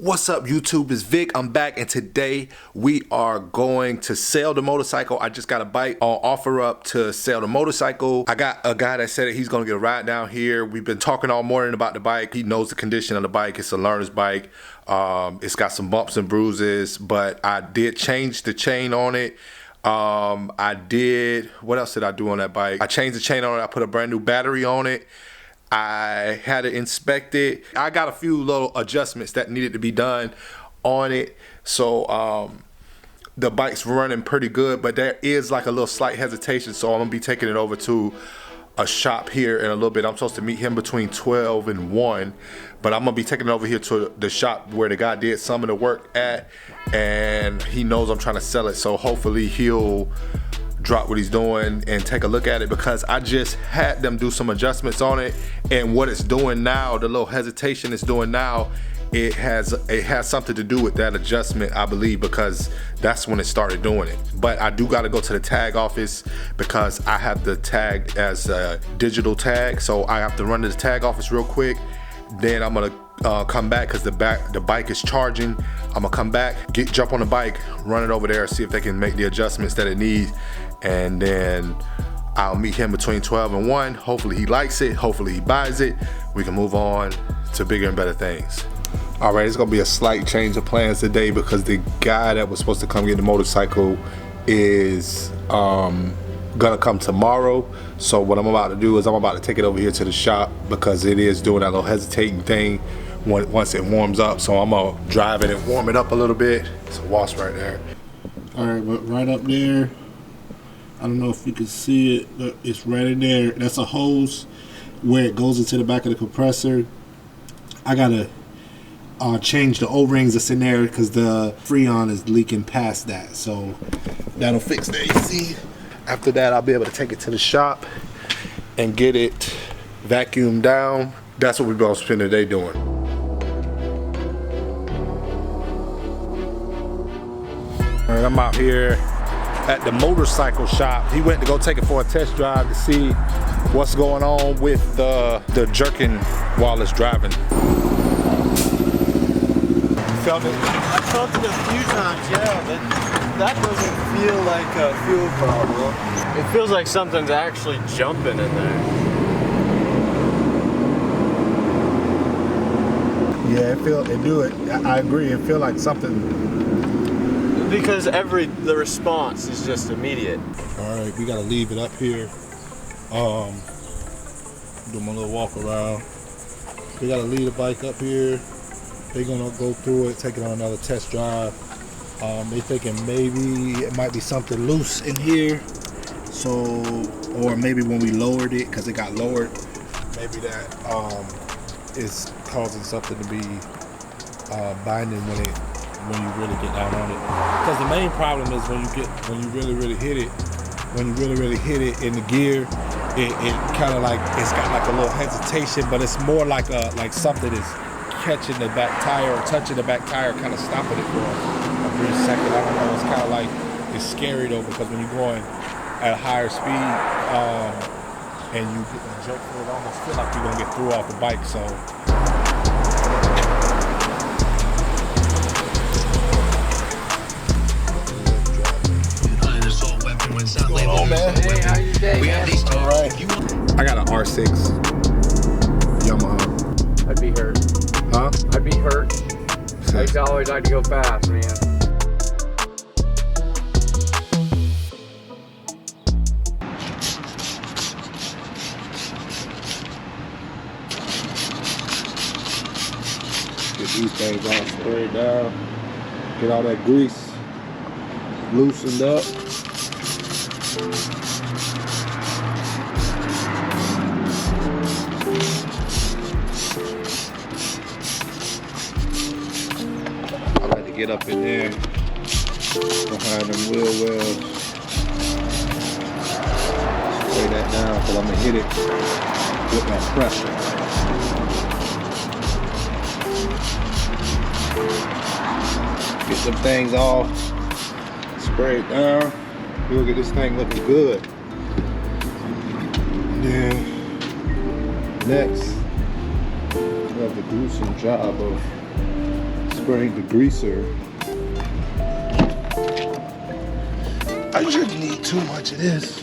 What's up YouTube, it's Vic. I'm back and today we are going to sell the motorcycle. I just got a bike on OfferUp to sell the motorcycle. I got a guy that said that he's gonna get a ride down here. We've been talking all morning about the bike. He knows the condition of the bike. It's a learner's bike. It's got some bumps and bruises, but I did change the chain on it. What else did I do on that bike? I changed the chain on it. I put a brand new battery on it. I had it inspected. I got a few little adjustments that needed to be done on it. So the bike's running pretty good, but there is like a little slight hesitation. So I'm gonna be taking it over to a shop here in a little bit. I'm supposed to meet him between 12 and 1, but I'm gonna be taking it over here to the shop where the guy did some of the work at, and he knows I'm trying to sell it. So hopefully he'll drop what he's doing and take a look at it, because I just had them do some adjustments on it, and what it's doing now, the little hesitation it's doing now, it has something to do with that adjustment, I believe, because that's when it started doing it. But I do got to go to the tag office because I have the tag as a digital tag, so I have to run to the tag office real quick. Then I'm gonna come back because the bike is charging. I'm gonna come back, jump on the bike, run it over there, see if they can make the adjustments that it needs, and then I'll meet him between 12 and 1. Hopefully he likes it, hopefully he buys it. We can move on to bigger and better things. All right, it's gonna be a slight change of plans today because the guy that was supposed to come get the motorcycle is gonna come tomorrow. So what I'm about to do is I'm about to take it over here to the shop because it is doing that little hesitating thing once it warms up. So I'm gonna drive it and warm it up a little bit. It's a wasp right there. All right, but right up there, I don't know if you can see it, but it's right in there. That's a hose where it goes into the back of the compressor. I gotta change the O-rings that's in there because the Freon is leaking past that. So that'll fix the AC. After that, I'll be able to take it to the shop and get it vacuumed down. That's what we're gonna spend the day doing. All right, I'm out here at the motorcycle shop. He went to go take it for a test drive to see what's going on with the jerking while it's driving. Felt it? I felt it a few times, yeah, but that doesn't feel like a fuel problem. It feels like something's actually jumping in there. Yeah, I agree. It feel like something. Because the response is just immediate. All right, we gotta leave it up here. Do my little walk around. We gotta leave the bike up here. They're gonna go through it, take it on another test drive. They thinking maybe it might be something loose in here. So, or maybe when we lowered it, because it got lowered, maybe that is causing something to be binding when you really get down on it. Because the main problem is when you really hit it in the gear, it kind of like, it's got like a little hesitation, but it's more like something is catching the back tire or touching the back tire, kind of stopping it for a brief second. I don't know, it's kind of like, it's scary though, because when you're going at a higher speed and you get the jerk, it almost feel like you're gonna get through off the bike. So What's going on, man? Hey, how you day, man? all right. I got an R6 Yamaha. I'd be hurt. Huh? I'd be hurt. I always like to go fast, man. Get these things all sprayed down. Get all that grease loosened up. I like to get up in there behind them wheel wells. Spray that down because I'm gonna hit it with that pressure. Get some things all sprayed down. We'll get this thing looking good. Then next, we have to do some job of spraying the greaser. I shouldn't need too much of this.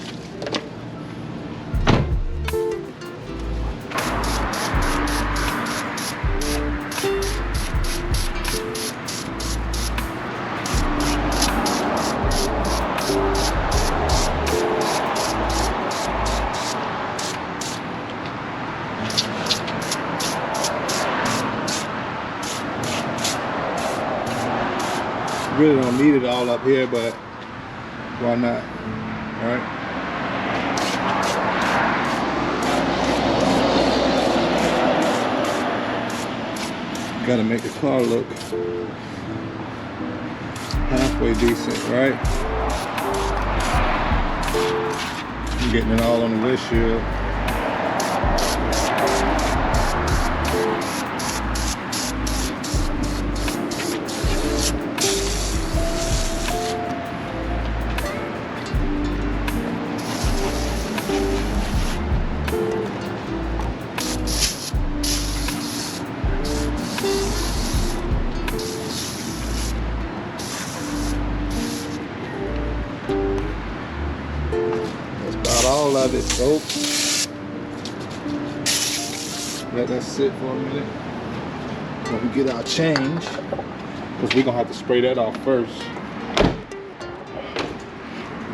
Really don't need it all up here, but why not? All right. Got to make the car look halfway decent, right? I'm getting it all on the windshield. All of it, soap. Let that sit for a minute. When we get our change, because we're gonna have to spray that off first.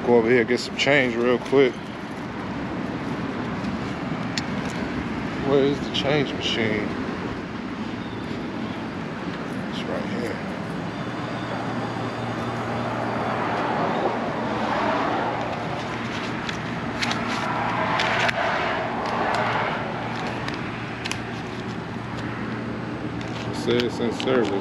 Go over here and get some change real quick. Where is the change machine? It's right here. It's in service.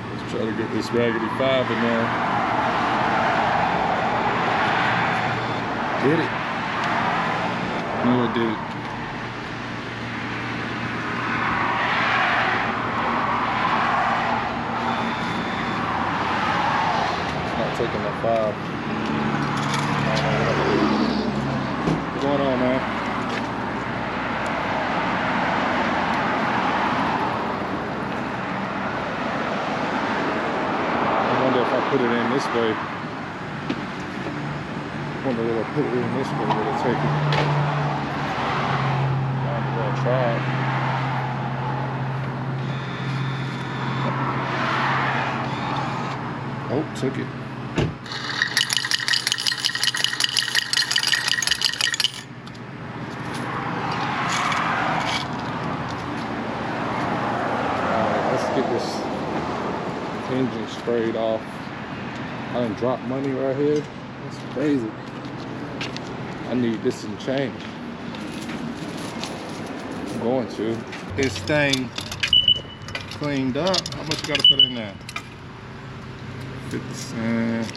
Let's try to get this Raggedy 5 in there. Did it? No, it did it. It's not taking the 5. What's going on, man? I wonder if I put it in this way. I wonder if I put it in this way, will it take it? I'm gonna try it. Oh, took it. Alright, let's get this engine sprayed off. I done dropped money right here. That's crazy. I need this in change. I'm going to. This thing cleaned up. How much you gotta put in there? 50 cents.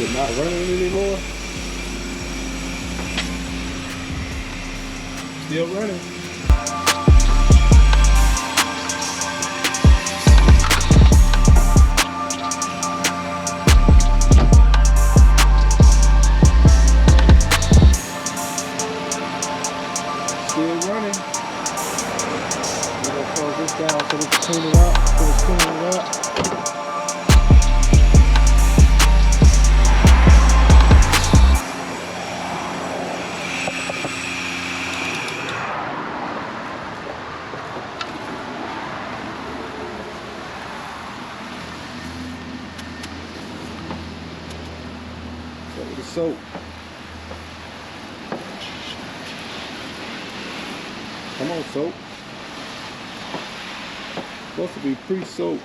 it not running anymore? Still running. Still running. We're gonna close this down so we can clean it up. Finish cleaning it up. With the soap. Come on, soap. Supposed to be pre-soap.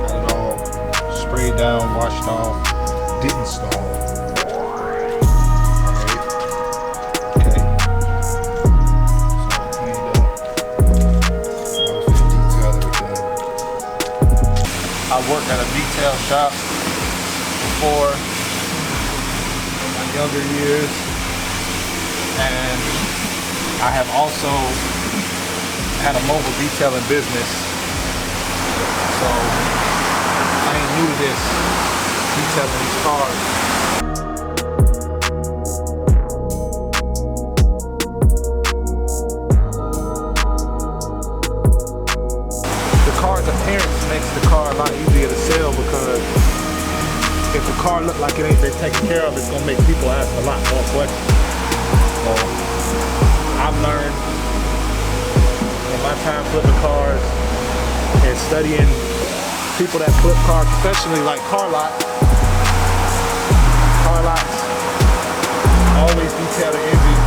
Got it all sprayed down, washed off, didn't stall. I worked at a detail shop before in my younger years, and I have also had a mobile detailing business, so I ain't new to this, detailing these cars. Car's appearance makes the car a lot easier to sell, because if the car look like it ain't been taken care of, it's gonna make people ask a lot more questions. So I've learned in my time flipping cars and studying people that flip cars professionally, like car lots always detail the engine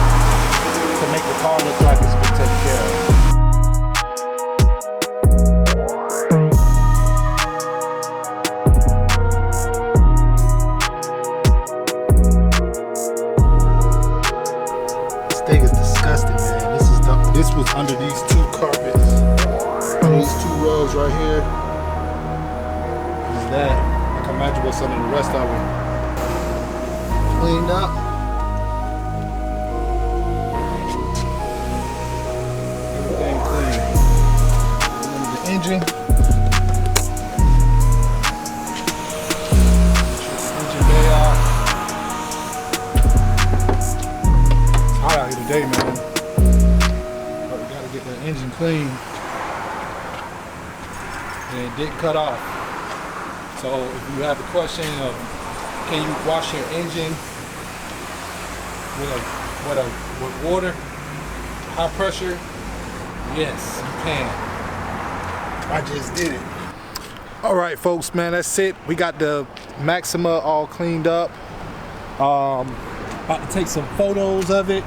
to make the car look like it's been taken care of. Thing is disgusting, man. This was under these two carpets. These two rows right here. Is that? I can imagine what's under the rest of them. Cleaned up. Everything clean. Under the engine. Engine bay out. Hot out here today, man. But we gotta get the engine clean. And it didn't cut off. So if you have a question of can you wash your engine with water, high pressure? Yes, you can. I just did it. All right, folks, man, that's it. We got the Maxima all cleaned up. About to take some photos of it.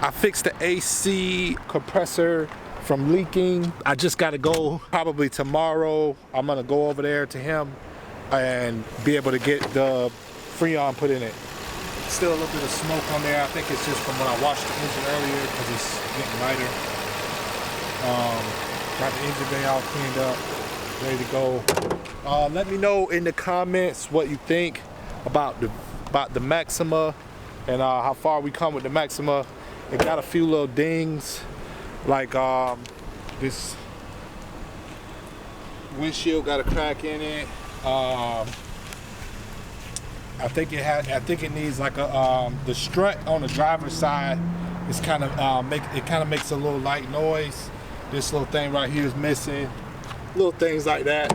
I fixed the AC compressor from leaking. I just gotta go probably tomorrow. I'm gonna go over there to him and be able to get the Freon put in it. Still a little bit of smoke on there. I think it's just from when I washed the engine earlier because it's getting lighter. Got the engine bay all cleaned up, ready to go. Let me know in the comments what you think about the Maxima and how far we come with the Maxima. It got a few little dings, like this windshield got a crack in it. I think it needs like a the strut on the driver's side is kind of makes a little light noise. This little thing right here is missing. Little things like that.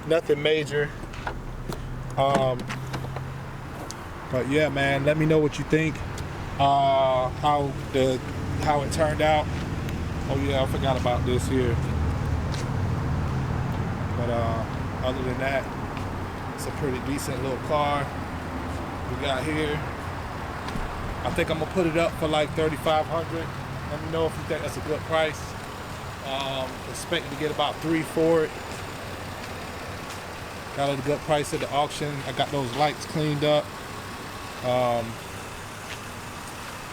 Nothing major. But yeah, man, let me know what you think. How it turned out. Oh yeah, I forgot about this here. But other than that, it's a pretty decent little car we got here. I think I'm gonna put it up for like $3,500. Let me know if you think that's a good price. Expecting to get about $3,000 for it. Got a good price at the auction. I got those lights cleaned up.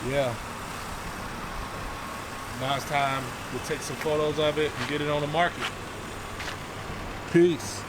Yeah. Now it's time to take some photos of it and get it on the market. Peace.